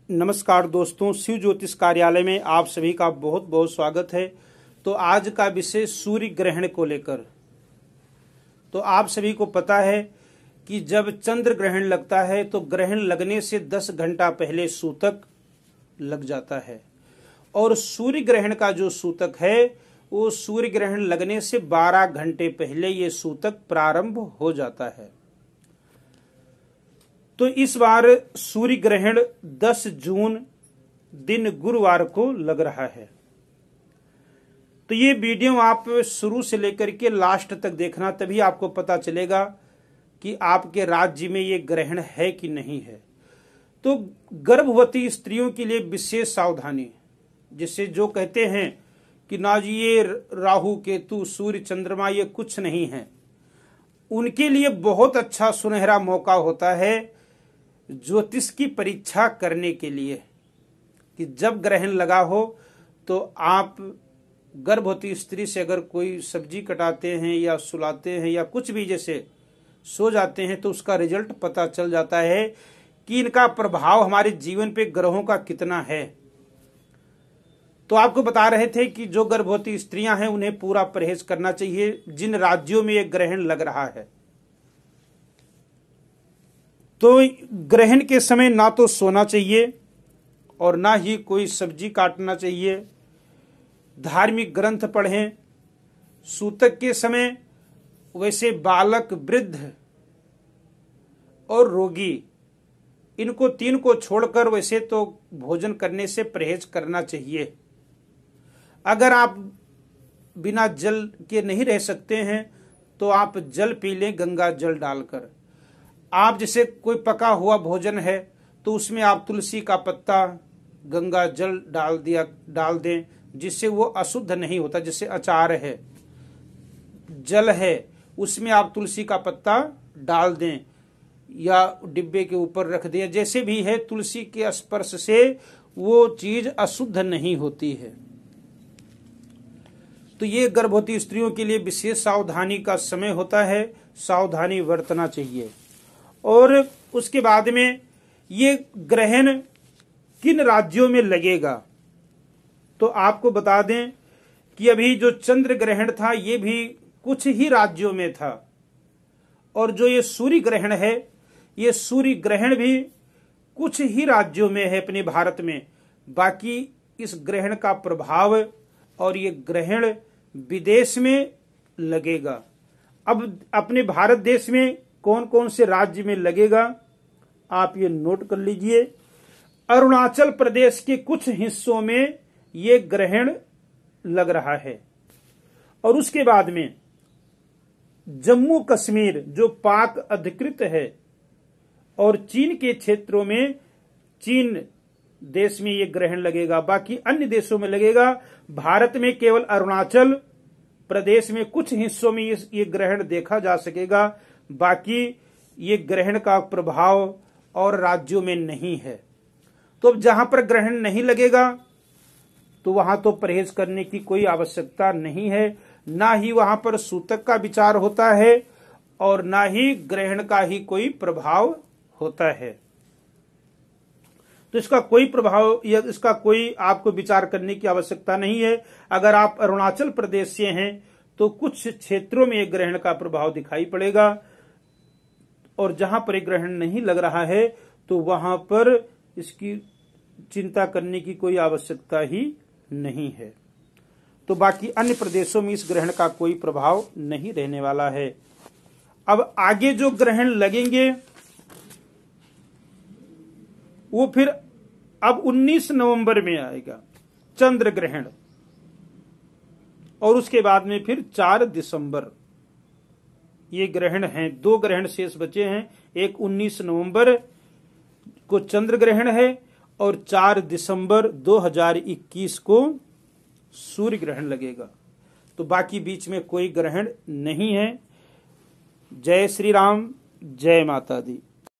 नमस्कार दोस्तों, शिव ज्योतिष कार्यालय में आप सभी का बहुत बहुत स्वागत है। तो आज का विषय सूर्य ग्रहण को लेकर। तो आप सभी को पता है कि जब चंद्र ग्रहण लगता है तो ग्रहण लगने से 10 घंटा पहले सूतक लग जाता है और सूर्य ग्रहण का जो सूतक है वो सूर्य ग्रहण लगने से 12 घंटे पहले ये सूतक प्रारंभ हो जाता है। तो इस बार सूर्य ग्रहण 10 जून दिन गुरुवार को लग रहा है। तो ये वीडियो आप शुरू से लेकर के लास्ट तक देखना, तभी आपको पता चलेगा कि आपके राज्य में ये ग्रहण है कि नहीं है। तो गर्भवती स्त्रियों के लिए विशेष सावधानी, जिससे जो कहते हैं कि ना जी ये राहु केतु सूर्य चंद्रमा ये कुछ नहीं है, उनके लिए बहुत अच्छा सुनहरा मौका होता है ज्योतिष की परीक्षा करने के लिए कि जब ग्रहण लगा हो तो आप गर्भवती स्त्री से अगर कोई सब्जी कटाते हैं या सुलाते हैं या कुछ भी जैसे सो जाते हैं तो उसका रिजल्ट पता चल जाता है कि इनका प्रभाव हमारे जीवन पे ग्रहों का कितना है। तो आपको बता रहे थे कि जो गर्भवती स्त्रियां हैं उन्हें पूरा परहेज करना चाहिए जिन राज्यों में यह ग्रहण लग रहा है। तो ग्रहण के समय ना तो सोना चाहिए और ना ही कोई सब्जी काटना चाहिए। धार्मिक ग्रंथ पढ़ें। सूतक के समय वैसे बालक, वृद्ध और रोगी, इनको तीन को छोड़कर वैसे तो भोजन करने से परहेज करना चाहिए। अगर आप बिना जल के नहीं रह सकते हैं तो आप जल पी लें गंगा जल डालकर। आप जैसे कोई पका हुआ भोजन है तो उसमें आप तुलसी का पत्ता, गंगा जल डाल दें, जिससे वो अशुद्ध नहीं होता। जैसे अचार है, जल है, उसमें आप तुलसी का पत्ता डाल दें या डिब्बे के ऊपर रख दें, जैसे भी है, तुलसी के स्पर्श से वो चीज अशुद्ध नहीं होती है। तो ये गर्भवती स्त्रियों के लिए विशेष सावधानी का समय होता है, सावधानी बरतना चाहिए। और उसके बाद में ये ग्रहण किन राज्यों में लगेगा तो आपको बता दें कि अभी जो चंद्र ग्रहण था ये भी कुछ ही राज्यों में था, और जो ये सूर्य ग्रहण है ये सूर्य ग्रहण भी कुछ ही राज्यों में है अपने भारत में। बाकी इस ग्रहण का प्रभाव और ये ग्रहण विदेश में लगेगा। अब अपने भारत देश में कौन कौन से राज्य में लगेगा आप ये नोट कर लीजिए। अरुणाचल प्रदेश के कुछ हिस्सों में ये ग्रहण लग रहा है, और उसके बाद में जम्मू कश्मीर जो पाक अधिकृत है और चीन के क्षेत्रों में, चीन देश में ये ग्रहण लगेगा। बाकी अन्य देशों में लगेगा। भारत में केवल अरुणाचल प्रदेश में कुछ हिस्सों में ये ग्रहण देखा जा सकेगा। बाकी ये ग्रहण का प्रभाव और राज्यों में नहीं है। तो अब जहां पर ग्रहण नहीं लगेगा तो वहां तो परहेज करने की कोई आवश्यकता नहीं है, ना ही वहां पर सूतक का विचार होता है और ना ही ग्रहण का ही कोई प्रभाव होता है। तो इसका कोई प्रभाव या इसका कोई आपको विचार करने की आवश्यकता नहीं है। अगर आप अरुणाचल प्रदेश से हैं तो कुछ क्षेत्रों में ग्रहण का प्रभाव दिखाई पड़ेगा, और जहां पर ग्रहण नहीं लग रहा है तो वहां पर इसकी चिंता करने की कोई आवश्यकता ही नहीं है। तो बाकी अन्य प्रदेशों में इस ग्रहण का कोई प्रभाव नहीं रहने वाला है। अब आगे जो ग्रहण लगेंगे वो फिर अब 19 नवंबर में आएगा चंद्र ग्रहण, और उसके बाद में फिर 4 दिसंबर ये ग्रहण हैं। 2 ग्रहण शेष बचे हैं। एक 19 नवंबर को चंद्र ग्रहण है और 4 दिसंबर 2021 को सूर्य ग्रहण लगेगा। तो बाकी बीच में कोई ग्रहण नहीं है। जय श्री राम, जय माता दी।